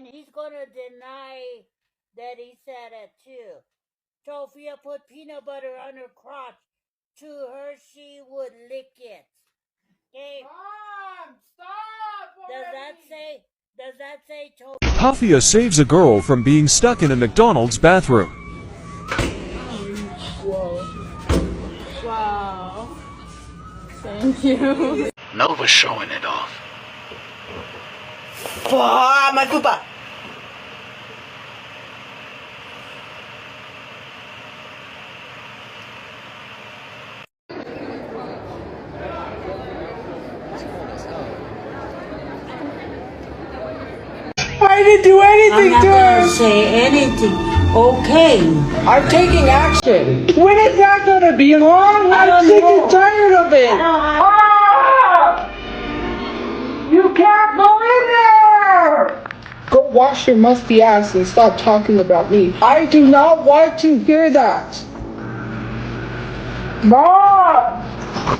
And he's gonna deny that he said it too. Tophia put peanut butter on her crotch. To her, she would lick it. Okay? Mom, stop already. Does that say Tophia? Tophia saves a girl from being stuck in a McDonald's bathroom. Whoa. Wow. Thank you. Nova's showing it off. My pupa. I didn't do anything I'm to not her. gonna say anything. Okay. I'm taking action. When is that gonna be long? I'm sick and tired of it. You can't go in there. Go wash your musty ass and stop talking about me. I do not want to hear that. Mom!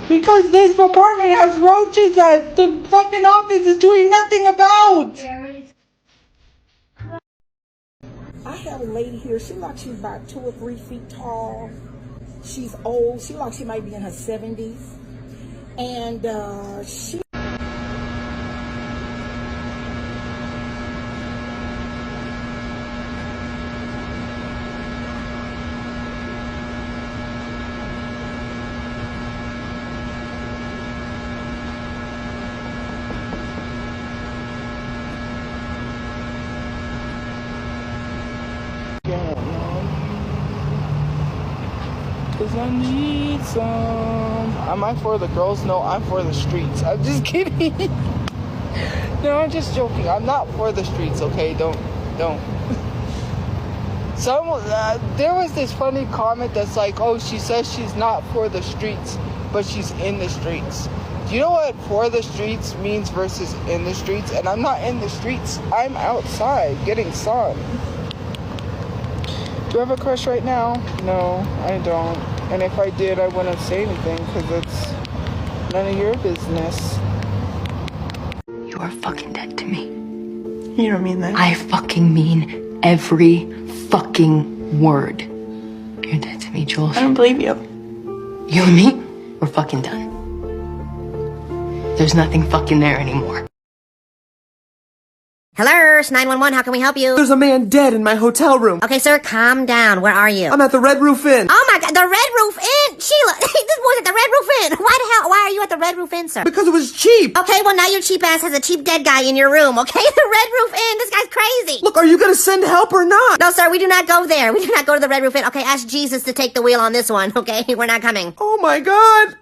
Because this apartment has roaches that the fucking office is doing nothing about. I have a lady here. She looks like she's about 2 or 3 feet tall. She's old. She looks like she might be in her 70s. And she... Cause I need some. Am I for the girls? No, I'm for the streets. I'm just kidding. No, I'm just joking. I'm not for the streets, okay? Don't. There was this funny comment that's like, oh, she says she's not for the streets, but she's in the streets. Do you know what for the streets means versus in the streets? And I'm not in the streets. I'm outside getting sun. Do I have a crush right now? No, I don't. And if I did, I wouldn't say anything because it's none of your business. You are fucking dead to me. You don't mean that. I fucking mean every fucking word. You're dead to me, Jules. I don't believe you. You and me, we're fucking done. There's nothing fucking there anymore. Hello, it's 911. How can we help you? There's a man dead in my hotel room. Okay, sir, calm down. Where are you? I'm at the Red Roof Inn. Oh my God, the Red Roof Inn, Sheila. This boy's at the Red Roof Inn. Why are you at the Red Roof Inn, sir? Because it was cheap. Okay, well now your cheap ass has a cheap dead guy in your room. Okay, the Red Roof Inn. This guy's crazy. Look, are you gonna send help or not? No, sir, we do not go there. We do not go to the Red Roof Inn. Okay, ask Jesus to take the wheel on this one. Okay, we're not coming. Oh my God.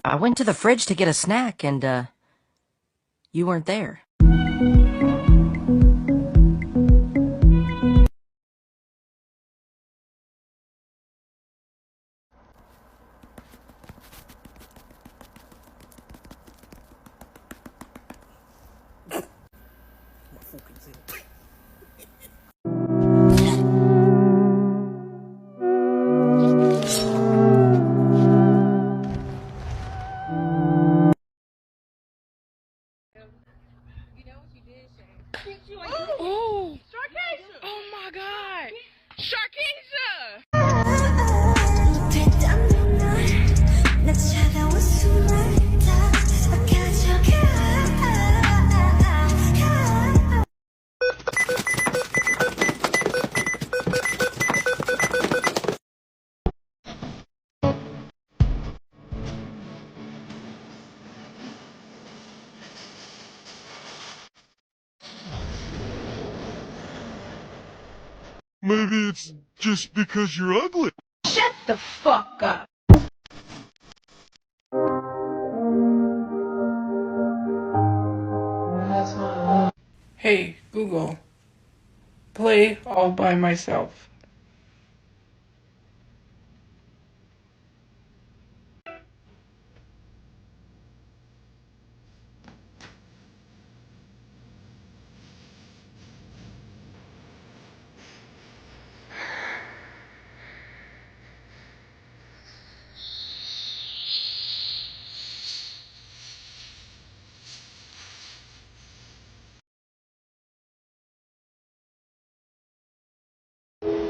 I went to the fridge to get a snack and, you weren't there. Oh, Sharkeisha! Oh my God, Sharkeisha! Maybe it's just because you're ugly. Shut the fuck up. Hey, Google. Play All by Myself.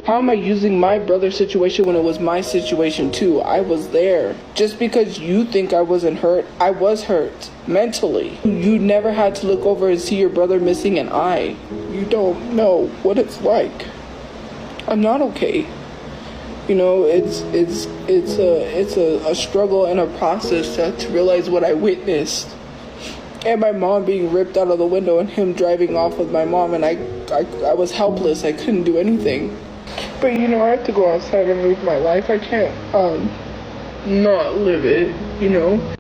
How am I using my brother's situation when it was my situation too? I was there. Just because you think I wasn't hurt, I was hurt. Mentally. You never had to look over and see your brother missing an eye. You don't know what it's like. I'm not okay. You know, it's a struggle and a process to realize what I witnessed. And my mom being ripped out of the window and him driving off with my mom, and I was helpless. I couldn't do anything. But you know, I have to go outside and live my life. I can't not live it, you know.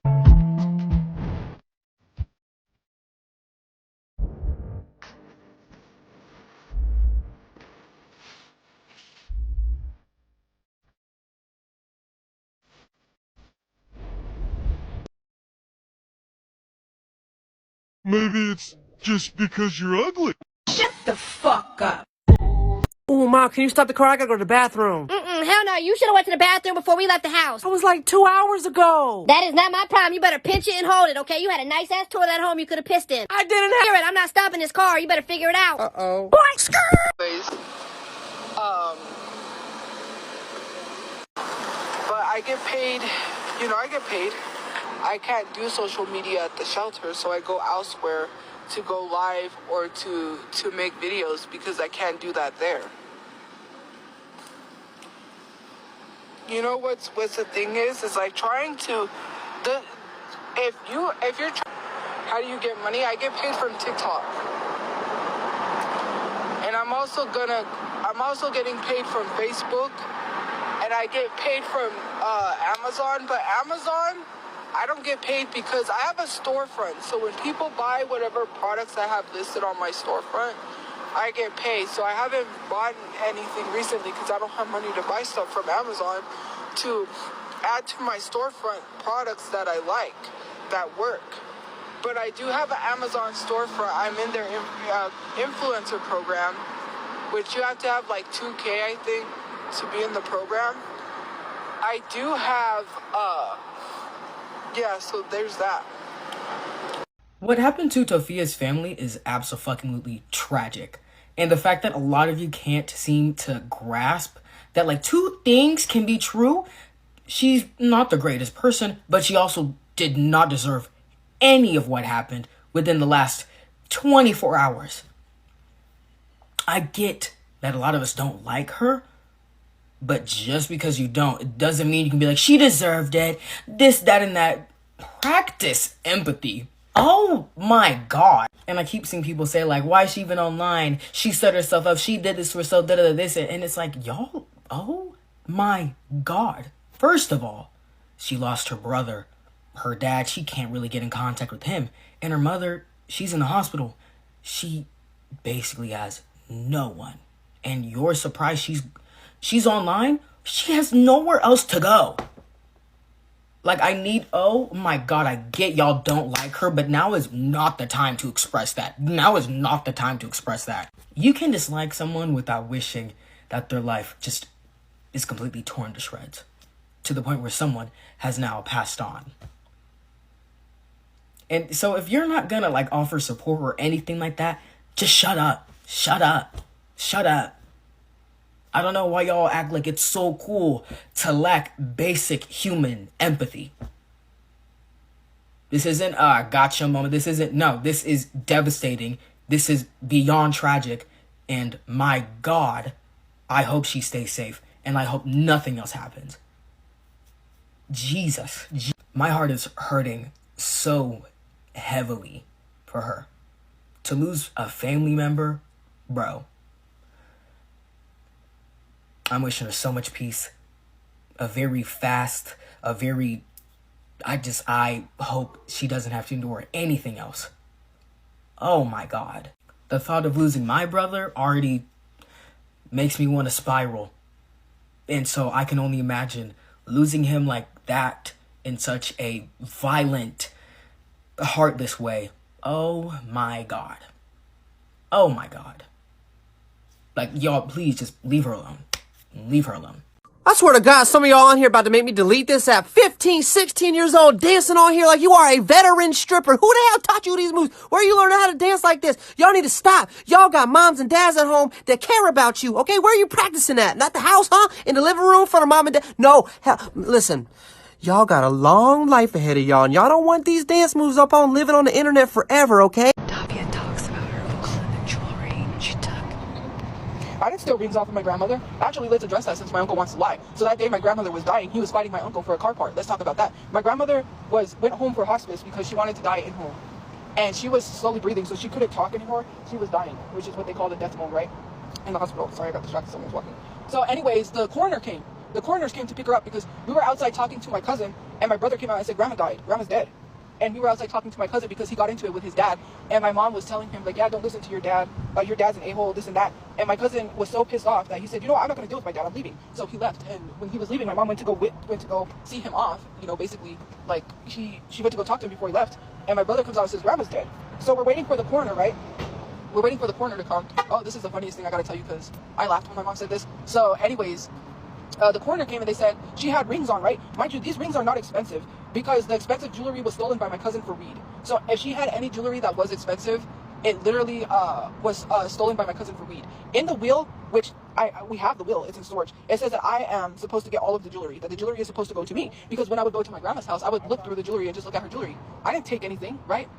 Maybe it's just because you're ugly. Shut the fuck up. Ooh, Mom, can you stop the car? I gotta go to the bathroom. Hell no, you should have went to the bathroom before we left the house. That was like 2 hours ago. That is not my problem. You better pinch it and hold it, okay? You had a nice-ass toilet at home you could have pissed in. I didn't have... Hear it, I'm not stopping this car. You better figure it out. Uh-oh. Anyways, but I get paid, you know, I get paid. I can't do social media at the shelter, so I go elsewhere to go live or to make videos because I can't do that there. You know what's the thing is like trying to if you're how do you get money? I get paid from TikTok. And I'm also getting paid from Facebook, and I get paid from Amazon, but Amazon I don't get paid because I have a storefront. So when people buy whatever products I have listed on my storefront, I get paid. So I haven't bought anything recently because I don't have money to buy stuff from Amazon to add to my storefront products that I like, that work. But I do have an Amazon storefront. I'm in their influencer program, which you have to have like 2K, I think, to be in the program. I do have, yeah, so there's that. What happened to Tophia's family is absolutely tragic. And the fact that a lot of you can't seem to grasp that like two things can be true. She's not the greatest person, but she also did not deserve any of what happened within the last 24 hours. I get that a lot of us don't like her, but just because you don't, it doesn't mean you can be like, she deserved it, this, that, and that. Practice empathy. Oh my God. And I keep seeing people say like, why is she even online? She set herself up. She did this for herself, this. And it's like, y'all, oh my God. First of all, she lost her brother, her dad. She can't really get in contact with him. And her mother, she's in the hospital. She basically has no one. And you're surprised she's online? She has nowhere else to go. Like, oh my God, I get y'all don't like her, but now is not the time to express that. Now is not the time to express that. You can dislike someone without wishing that their life just is completely torn to shreds, to the point where someone has now passed on. And so if you're not gonna like offer support or anything like that, just shut up. Shut up. Shut up. I don't know why y'all act like it's so cool to lack basic human empathy. This isn't a gotcha moment. This is devastating. This is beyond tragic. And my God, I hope she stays safe. And I hope nothing else happens. Jesus. My heart is hurting so heavily for her. To lose a family member, bro. I'm wishing her so much peace. I hope she doesn't have to endure anything else. Oh my God. The thought of losing my brother already makes me want to spiral. And so I can only imagine losing him like that in such a violent, heartless way. Oh my God. Oh my God. Like, y'all, please just leave her alone. Leave her alone. I swear to God, some of y'all on here about to make me delete this at 15, 16 years old, dancing on here like you are a veteran stripper. Who the hell taught you these moves? Where you learning how to dance like this? Y'all need to stop. Y'all got moms and dads at home that care about you, okay? Where are you practicing at? Not the house, huh? In the living room in front of mom and dad? No, hell, listen. Y'all got a long life ahead of y'all, and y'all don't want these dance moves up on living on the internet forever, okay? Tophia talks about her uncle and the jewelry she took. I didn't steal rings off of my grandmother. Actually, let's address that since my uncle wants to lie. So that day my grandmother was dying, he was fighting my uncle for a car part. Let's talk about that. My grandmother went home for hospice because she wanted to die in home. And she was slowly breathing, so she couldn't talk anymore. She was dying, which is what they call the death moan, right? In the hospital. Sorry, I got distracted. Someone was walking. So anyways, the coroner came. The coroners came to pick her up because we were outside talking to my cousin, and my brother came out and said, Grandma died. Grandma's dead. And we were outside talking to my cousin because he got into it with his dad. And my mom was telling him, like, yeah, don't listen to your dad. Your dad's an a-hole, this and that. And my cousin was so pissed off that he said, you know what, I'm not going to deal with my dad. I'm leaving. So he left. And when he was leaving, my mom went to go see him off. You know, basically, like, she went to go talk to him before he left. And my brother comes out and says, Grandma's dead. So we're waiting for the coroner, right? We're waiting for the coroner to come. Oh, this is the funniest thing I got to tell you because I laughed when my mom said this. So anyways, the coroner came and they said she had rings on, right? Mind you, these rings are not expensive because the expensive jewelry was stolen by my cousin for weed. So if she had any jewelry that was expensive, it literally was stolen by my cousin for weed. In the will, which we have the will, it's in storage, it says that I am supposed to get all of the jewelry, that the jewelry is supposed to go to me. Because when I would go to my grandma's house, I would look through the jewelry and just look at her jewelry. I didn't take anything, right?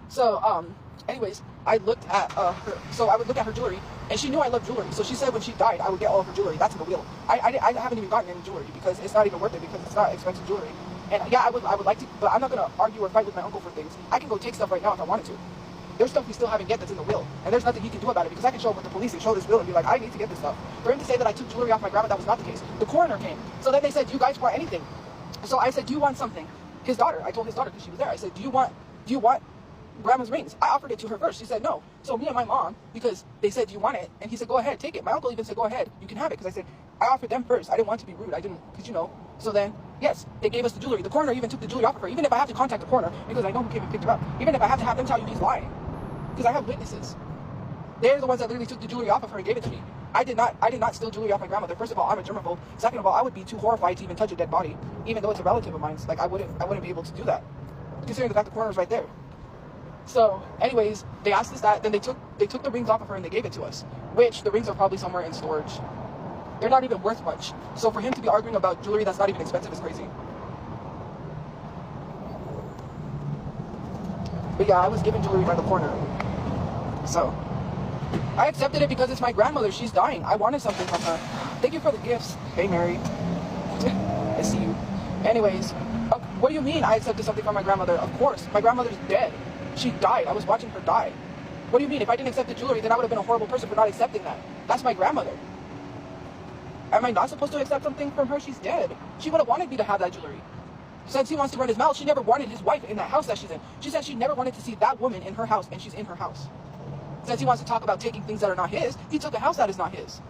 So, anyways, I looked at her, so I would look at her jewelry, and she knew I loved jewelry, so she said when she died, I would get all of her jewelry. That's in the will. I haven't even gotten any jewelry, because it's not even worth it, because it's not expensive jewelry. And yeah, I would like to, but I'm not going to argue or fight with my uncle for things. I can go take stuff right now if I wanted to. There's stuff we still haven't get that's in the will, and there's nothing he can do about it, because I can show up with the police and show this will and be like, I need to get this stuff. For him to say that I took jewelry off my grandma, that was not the case. The coroner came, so then they said, do you guys want anything? So I said, do you want something? His daughter, I told his daughter because she was there, I said, do you want grandma's rings? I offered it to her first. She said no. So me and my mom, because they said, do you want it? And he said, go ahead, take it. My uncle even said, go ahead, you can have it. Because I said, I offered them first. I didn't want to be rude. I didn't, because you know. So then, yes, they gave us the jewelry. The coroner even took the jewelry off of her. Even if I have to contact the coroner, because I know who came and picked her up. Even if I have to have them tell you he's lying. Because I have witnesses. They're the ones that literally took the jewelry off of her and gave it to me. I did not steal jewelry off my grandmother. First of all, I'm a germaphobe. Second of all, I would be too horrified to even touch a dead body, even though it's a relative of mine. Like I wouldn't be able to do that, considering the fact the coroner's right there. So, anyways, they asked us that, then they took the rings off of her and they gave it to us, which the rings are probably somewhere in storage. They're not even worth much. So for him to be arguing about jewelry that's not even expensive is crazy. But yeah, I was given jewelry by the coroner. So, I accepted it because it's my grandmother. She's dying. I wanted something from her. Thank you for the gifts. Hey, Mary. I see you. Anyways, what do you mean I accepted something from my grandmother? Of course. My grandmother's dead. She died. I was watching her die. What do you mean? If I didn't accept the jewelry, then I would have been a horrible person for not accepting that. That's my grandmother. Am I not supposed to accept something from her? She's dead. She would have wanted me to have that jewelry. Since he wants to run his mouth, she never wanted his wife in that house that she's in. She said she never wanted to see that woman in her house, and she's in her house. Since he wants to talk about taking things that are not his, he took a house that is not his.